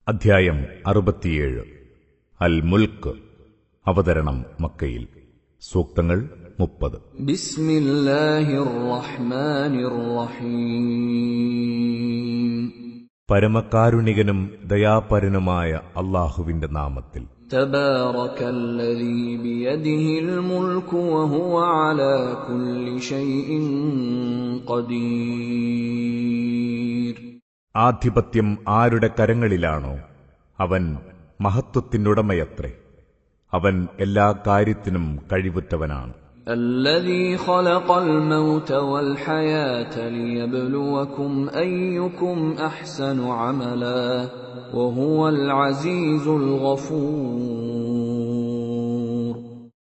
അധ്യായം 67 അൽ മുൽക്ക്. അവതരണം മക്കയിൽ. സൂക്തങ്ങൾ 30. ബിസ്മില്ലാഹിർ റഹ്മാനിർ റഹീം. പരമകാരുണികനും ദയാപരനുമായ അല്ലാഹുവിന്റെ നാമത്തിൽ. തബാറകല്ലദീ ബിയദിഹിൽ മുൽക്കു വഹുവ അലാ കുല്ലി ശൈഇൻ ഖദീർ. ആധിപത്യം ആരുടെ കരങ്ങളിലാണോ അവൻ മഹത്വത്തിനുടമയത്രേ. അവൻ എല്ലാ കാര്യത്തിനും കഴിവുറ്റവനാണ്. الذي خلق الموت والحياة ليبلوكم أيكم أحسن عملا وهو العزيز الغفور.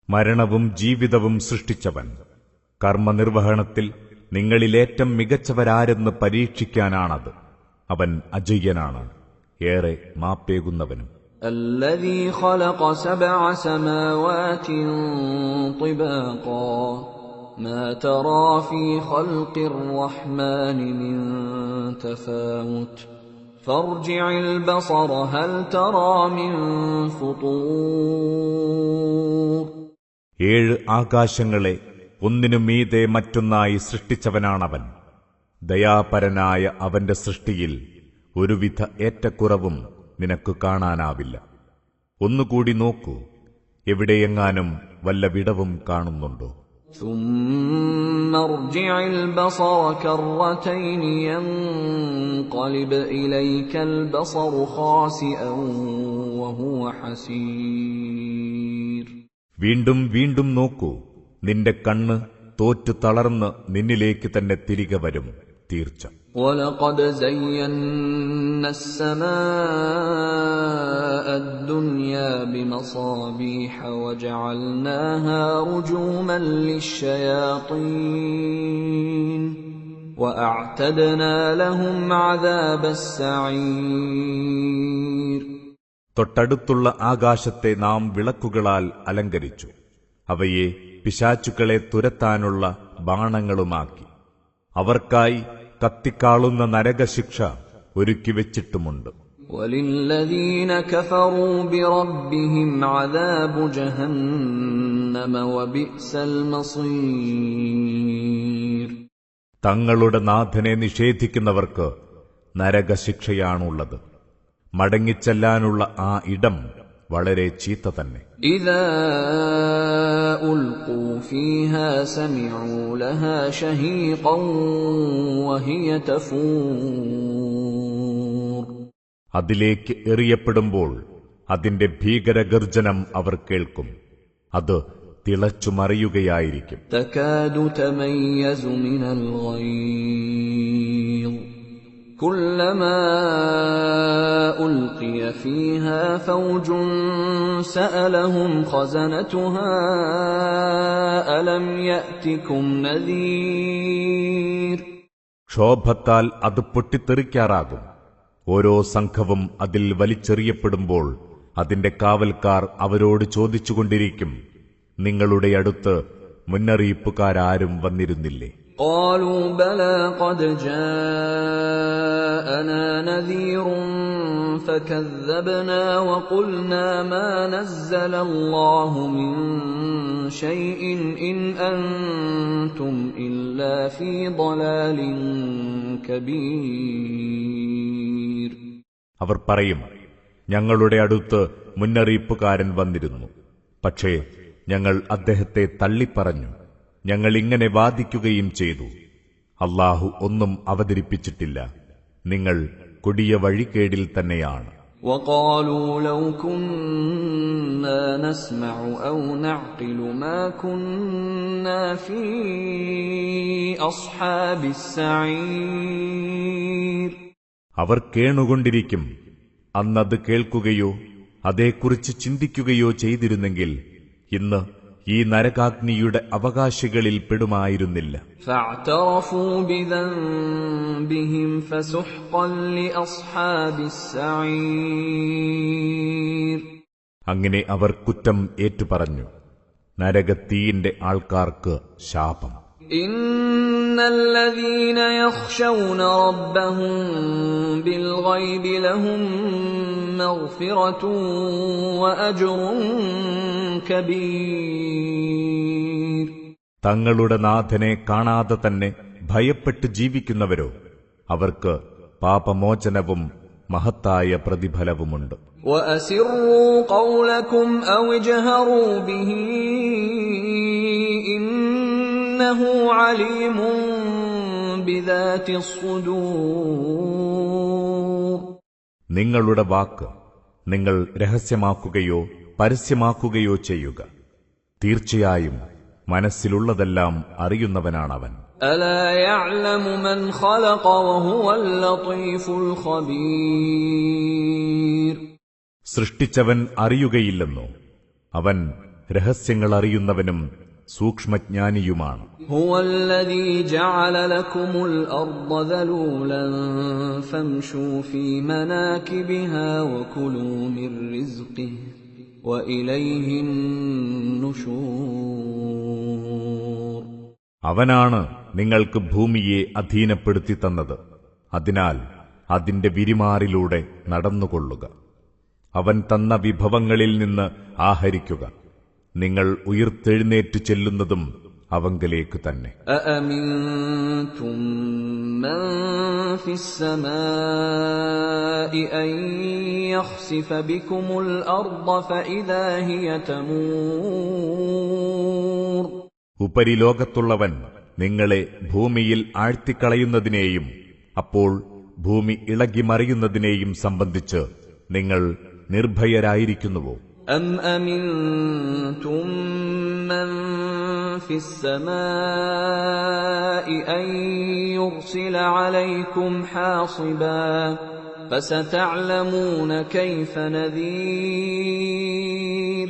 മരണവും ജീവിതവും സൃഷ്ടിച്ചവൻ കർമ്മനിർവഹണത്തിൽ നിങ്ങളിലേറ്റം മികച്ചവരാരെന്ന് പരീക്ഷിക്കാനാണത്. അവൻ അജയ്യനാണ്, ഏറെ മാപ്പേകുന്നവനും. الذي خلق 7 سماوات طباقا ما ترى في خلق الرحمن من تفاوت فارجع البصر هل ترى من فطور. 7 ആകാശങ്ങളെ ഒന്നിനു മീതെ മറ്റൊന്നായി സൃഷ്ടിച്ചവനാണവൻ. ദയാപരനായ അവന്റെ സൃഷ്ടിയിൽ ഒരുവിധ ഏറ്റക്കുറവും നിനക്ക് കാണാനാവില്ല. ഒന്നുകൂടി നോക്കൂ, എവിടെയെങ്ങാനും വല്ല വിടവും കാണുന്നുണ്ടോ? ثم ارجع البصر كرتين ينقلب إليك البصر خاسئا وهو حسير. വീണ്ടും വീണ്ടും നോക്കൂ, നിന്റെ കണ്ണ് തോറ്റു തളർന്ന് നിന്നിലേക്ക് തന്നെ തിരികെ വരും തീർച്ച. وَلَقَدْ زَيَّنَّا السَّمَاءَ الدُّنْيَا بِمَصَابِيحَ وَجَعَلْنَاهَا رُجُومًا لِلشَّيَاطِينِ وَأَعْتَدْنَا لَهُمْ عَذَابَ السَّعِيرِ. തൊട്ടടുത്തുള്ള ആകാശത്തെ നാം വിളക്കുകളാൽ അലങ്കരിച്ചു, അവയെ പിശാചുക്കളെ തുരത്താനുള്ള ബാണങ്ങളുമാക്കി. അവർക്കായി കത്തിക്കാളുന്ന നരകശിക്ഷ ഒരുക്കിവെച്ചിട്ടുമുണ്ട്. وَلِلَّذِينَ كَفَرُوا بِرَبِّهِمْ عَذَابُ جَهَنَّمَ وَبِئْسَ الْمَصِيرُ. തങ്ങളുടെ നാഥനെ നിഷേധിക്കുന്നവർക്ക് നരകശിക്ഷയാണുള്ളത്. മടങ്ങിച്ചെല്ലാനുള്ള ആ ഇടം വളരെ ചീത്ത തന്നെ. إِذَا أُلْقُوا فِيهَا سَمِعُوا لَهَا شَهِيقًا وَهِيَ تَفُورُ. അതിലേക്ക് എറിയപ്പെടുമ്പോൾ അതിന്റെ ഭീകരഗർജനം അവർ കേൾക്കും. അത് തിളച്ചുമറിയുകയായിരിക്കും. تَكَادُ تَمَيَّزُ مِنَ الْغَيْظِ كُلَّمَا أُلْقِيَ فِيهَا فَوْجٌ سَأَلَهُمْ خَزَنَتُهَا أَلَمْ يَأْتِكُمْ نَذِيرٌ. ക്ഷോഭത്താൽ അത് പൊട്ടിത്തെറിക്കാറാകും. ഓരോ സംഘവും അതിൽ വലിച്ചെറിയപ്പെടുമ്പോൾ അതിന്റെ കാവൽക്കാർ അവരോട് ചോദിച്ചുകൊണ്ടിരിക്കും, നിങ്ങളുടെ അടുത്ത് മുന്നറിയിപ്പുകാരാരും വന്നിരുന്നില്ലേ? قالوا بلى قد جاءنا نذير فكذبنا وقلنا ما نزل الله من شيء إن أنتم إلا في ضلال كبير. അവർ പറയും, ഞങ്ങളുടെ അടുത്ത് മുന്നറിയിപ്പുകാരൻ വന്നിരുന്നു, പക്ഷേ ഞങ്ങൾ അദ്ദേഹത്തെ തള്ളിപ്പറഞ്ഞു. ഞങ്ങൾ ഇങ്ങനെ വാദിക്കുകയും ചെയ്തു, അല്ലാഹു ഒന്നും അവതരിപ്പിച്ചിട്ടില്ല, നിങ്ങൾ കൊടിയ വഴികേടിൽ തന്നെയാണ്. وقالوا لو كنا نسمع أو نعقل ما كنا في أصحاب السعير. അവർ കേണുകൊണ്ടിരിക്കും, അന്നത് കേൾക്കുകയോ അതേക്കുറിച്ച് ചിന്തിക്കുകയോ ചെയ്തിരുന്നെങ്കിൽ ഇന്ന് ഈ നരകാഗ്നിയുടെ അവകാശികളിൽ പെടുമായിരുന്നില്ല. فاعترفوا بذنبهم فسحقا لأصحاب السعير. അങ്ങനെ അവർ കുറ്റം ഏറ്റുപറഞ്ഞു. നരകത്തീയിന്റെ ആൾക്കാർക്ക് ശാപം. إن الذين يخشون ربهم بالغيب لهم مغفرة وأجر كبير. തങ്ങളുടെ നാഥനെ കാണാതെ തന്നെ ഭയപ്പെട്ട് ജീവിക്കുന്നവരോ അവർക്ക് പാപമോചനവും മഹത്തായ പ്രതിഫലവുമുണ്ട്. وأسروا قولكم أو اجهروا به إنه عليم بذات الصدور. നിങ്ങളുടെ വാക്ക് നിങ്ങൾ രഹസ്യമാക്കുകയോ പരസ്യമാക്കുകയോ ചെയ്യുക. തീർച്ചയായും മനസ്സിലുള്ളതെല്ലാം അറിയുന്നവനാണവൻ. ألا يعلم من خلق وهو اللطيف الخبير. സൃഷ്ടിച്ചവൻ അറിയുകയില്ലെന്നോ? അവൻ രഹസ്യങ്ങൾ അറിയുന്നവനും സൂക്ഷ്മജ്ഞാനിയുമാണ്. هو الذي جعل لكم الأرض ذلولا فامشوا في مناكبها وكلوا من رزقه وإليه النشور. അവനാണ് നിങ്ങൾക്ക് ഭൂമിയെ അധീനപ്പെടുത്തി തന്നത്. അതിനാൽ അതിന്റെ വിരിമാറിലൂടെ നടന്നുകൊള്ളുക. അവൻ തന്ന വിഭവങ്ങളിൽ നിന്ന് ആഹരിക്കുക. നിങ്ങൾ ഉയിർത്തെഴുന്നേറ്റ് ചെല്ലുന്നതും അവങ്കലേക്ക് തന്നെ. أأمنتم من في السماء أن يخسف بكم الأرض فإذا هي تمور. ഉപരിലോകത്തുള്ളവൻ നിങ്ങളെ ഭൂമിയിൽ ആഴ്ത്തിക്കളയുന്നതിനെയും അപ്പോൾ ഭൂമി ഇളകിമറിയുന്നതിനെയും സംബന്ധിച്ച് നിങ്ങൾ നിർഭയരായിരിക്കുന്നുവോ? أم أمنتم من في السماء أن يرسل عليكم حاصبا فستعلمون كيف نذير.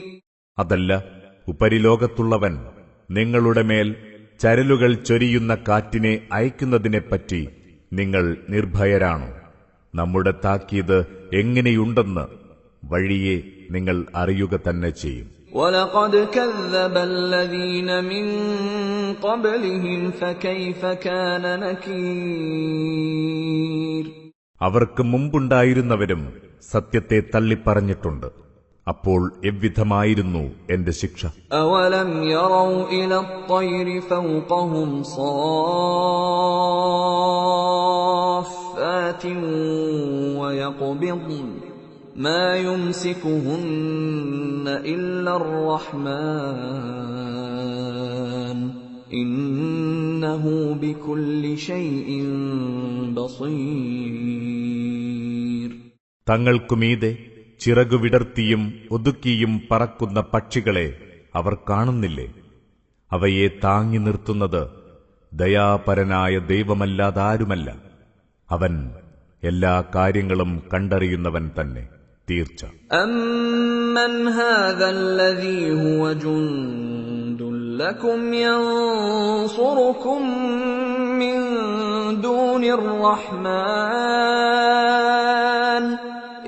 അതല്ല, ഉപരിലോകത്തുള്ളവൻ നിങ്ങളുടെ മേൽ ചരലുകൾ ചൊരിയുന്ന കാറ്റിനെ അയക്കുന്നതിനെപ്പറ്റി നിങ്ങൾ നിർഭയരാണോ? നമ്മുടെ താക്കീത് എങ്ങനെയുണ്ടെന്ന് വഴിയെ നിങ്ങൾ അറിയുക തന്നെ ചെയ്യും. وَلَقَدْ كَذَّبَ الَّذِينَ مِن قَبْلِهِمْ فَكَيْفَ كَانَ نَكِيرِ. അവർക്ക് മുമ്പുണ്ടായിരുന്നവരും സത്യത്തെ തള്ളിപ്പറഞ്ഞിട്ടുണ്ട്. അപ്പോൾ എവ്വിധമായിരുന്നു എന്റെ ശിക്ഷ. أَوَلَمْ يَرَوْا إِلَى الطَّيْرِ فَوْقَهُمْ صَافَّاتٍ وَيَقْبِضْنَ مَا يُمْسِكُهُنَّ إِلَّا الرَّحْمَنُ إِنَّهُ بِكُلِّ شَيْءٍ بَصِيرٌ. തങ്ങൾക്കുമീതെ ചിറകുവിടർത്തിയും ഒതുക്കിയും പറക്കുന്ന പക്ഷികളെ അവർ കാണുന്നില്ലേ? അവയെ താങ്ങി നിർത്തുന്നത് ദയാപരനായ ദൈവമല്ലാതാരുമല്ല. അവൻ എല്ലാ കാര്യങ്ങളും കണ്ടറിയുന്നവൻ തന്നെ. തീർച്ച. أَمَّنْ هَذَا الَّذِي هُوَ جُندٌ لَكُمْ يَنصُرُكُم مِّن دُونِ الرَّحْمَنِ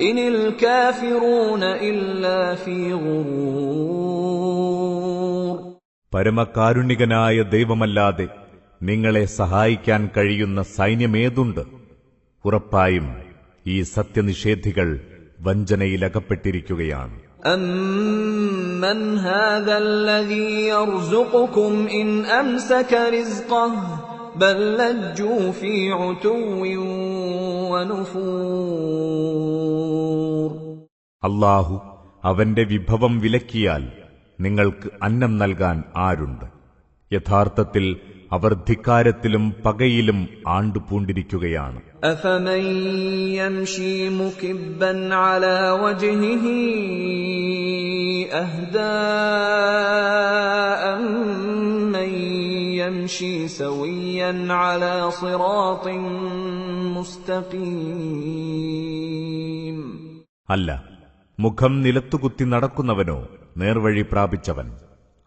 إِنِ الْكَافِرُونَ إِلَّا فِي غُرُورٍ. പരമകാരുണികനായ ദൈവമല്ലാതെ നിങ്ങളെ സഹായിക്കാൻ കഴിയുന്ന സൈന്യമേതുണ്ട്? ഉറപ്പായും ഈ സത്യനിഷേധികൾ വഞ്ചനയിലകപ്പെട്ടിരിക്കുകയാണ്. أَمَّنْ هَذَا الَّذِي يَرْزُقُكُمْ إِنْ أَمْسَكَ رِزْقَهُ بَل لَّجُّوا فِي عُتُوٍّ وَنُفُورٍ. അല്ലാഹു അവന്റെ വിഭവം വിലക്കിയാൽ നിങ്ങൾക്ക് അന്നം നൽകാൻ ആരുണ്ട്? യഥാർത്ഥത്തിൽ അവർ ധിക്കാരത്തിലും പകയിലും ആണ്ടുപൂണ്ടിരിക്കുകയാണ്. أَفَمَن يَمْشِي مُكِبًّا عَلَى وَجْهِهِ أَهْدَىٰ أَمَّن يَمْشِي سَوِيًّا عَلَى صِرَاطٍ مُسْتَقِيمٍ. അല്ല, മുഖം നിലത്തുകുത്തി നടക്കുന്നവനോ നേർവഴി പ്രാപിച്ചവൻ?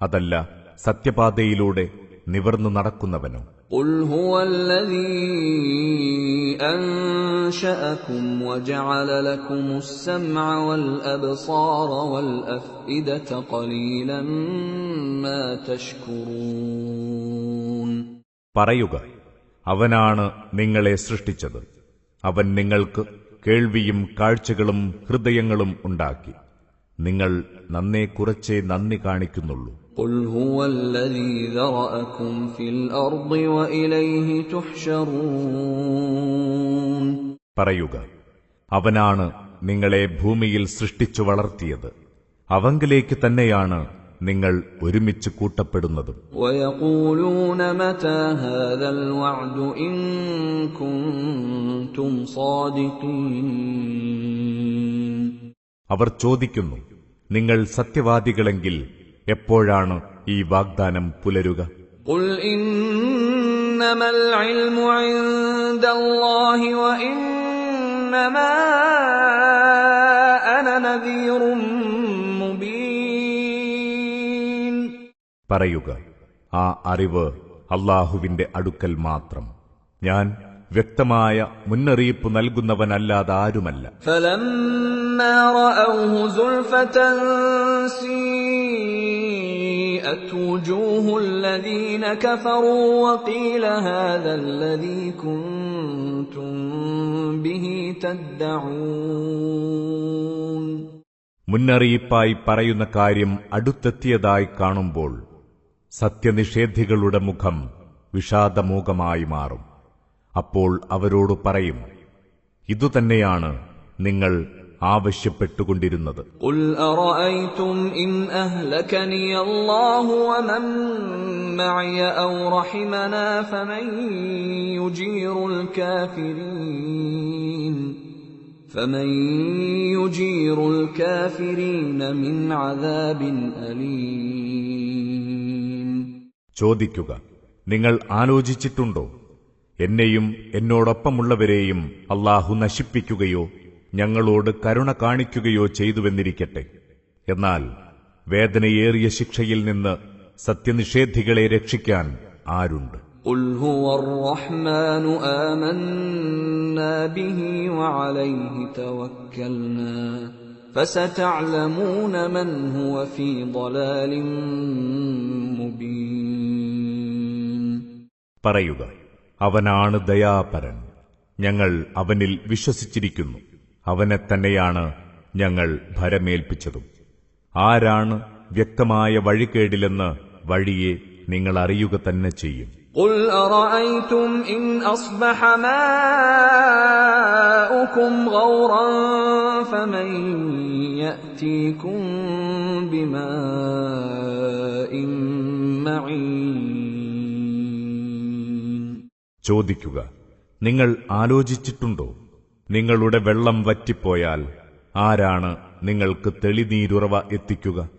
അതല്ല, സത്യപാതയിലൂടെ നിവർന്നു നടക്കുന്നവനോ? قُلْ هُوَ الَّذِي أَنشَأَكُمْ وَجَعَلَ لَكُمُ السَّمْعَ وَالْأَبْصَارَ وَالْأَفْئِدَةَ قَلِيلًا مَا تَشْكُرُونَ. പറയുക, അവനാണ് നിങ്ങളെ സൃഷ്ടിച്ചത്. അവൻ നിങ്ങൾക്ക് കേൾവിയും കാഴ്ചകളും ഹൃദയങ്ങളും ഉണ്ടാക്കി. നിങ്ങൾ നന്നേ കുറച്ചേ നന്ദി കാണിക്കുന്നുള്ളൂ. قل هو الذي ذرأكم في الأرض وإليه تحشرون. പറയുക, അവനാണ് നിങ്ങളെ ഭൂമിയിൽ സൃഷ്ടിച്ചു വളർത്തിയത്. അവങ്കിലേക്ക് തന്നെയാണ് നിങ്ങൾ ഒരുമിച്ച് കൂട്ടപ്പെടുന്നതും. ويقولون متى هذا الوعد إن كنتم صادقين. അവർ ചോദിക്കുന്നു, നിങ്ങൾ സത്യവാദികളെങ്കിൽ എപ്പോഴാണ് ഈ വാഗ്ദാനം പുലരുക? قل إنما العلم عند الله وإنما أنا نذير مبين. പറയുക, ആ അറിവ് അല്ലാഹുവിന്റെ അടുക്കൽ മാത്രം. ഞാൻ വ്യക്തമായ മുന്നറിയിപ്പ് നൽകുന്നവനല്ലാതെ ആരുമല്ല. فلما رأوه زلفة سيئت وجوه الذين كفروا وقيل هذا الذي كنتم به تدعون. മുന്നറിയിപ്പായി പറയുന്ന കാര്യം അടുത്തെത്തിയതായി കാണുമ്പോൾ സത്യനിഷേധികളുടെ മുഖം വിഷാദമൂകമായി മാറും. അപ്പോൾ അവരോട് പറയും, ഇതുതന്നെയാണ് നിങ്ങൾ ആവശ്യപ്പെട്ടുകൊണ്ടിരുന്നത്. قل أرأيتم إن أهلكني الله ومن معي أو رحمنا فمن يجير الكافرين من عذاب أليم. ചോദിക്കുക, നിങ്ങൾ ആലോചിച്ചിട്ടുണ്ടോ, എന്നെയും എന്നോടൊപ്പമുള്ളവരെയും അല്ലാഹു നശിപ്പിക്കുകയോ ഞങ്ങളോട് കരുണ കാണിക്കുകയോ ചെയ്തുവെന്നിരിക്കട്ടെ. എന്നാൽ വേദനയേറിയ ശിക്ഷയിൽ നിന്ന് സത്യനിഷേധികളെ രക്ഷിക്കാൻ ആരുണ്ട്? قل هو الرحمن آمنا به وعليه توكلنا فستعلمون من هو في ضلال مبين. പറയുക, അവനാണ് ദയാപരൻ. ഞങ്ങൾ അവനിൽ വിശ്വസിച്ചിരിക്കുന്നു. അവനെ തന്നെയാണ് ഞങ്ങൾ ഭരമേൽപ്പിച്ചതും. ആരാണ് വ്യക്തമായ വഴികേടിലെന്ന് വഴിയെ നിങ്ങൾ അറിയുക തന്നെ ചെയ്യും. قل أرأيتم إن أصبح ماؤكم غورا فمن يأتيكم بماء معين. ചോദിക്കുക, നിങ്ങൾ ആലോചിച്ചിട്ടുണ്ടോ, നിങ്ങളുടെ വെള്ളം വറ്റിപ്പോയാൽ ആരാണ് നിങ്ങൾക്ക് തെളിനീരുറവ എത്തിക്കുക?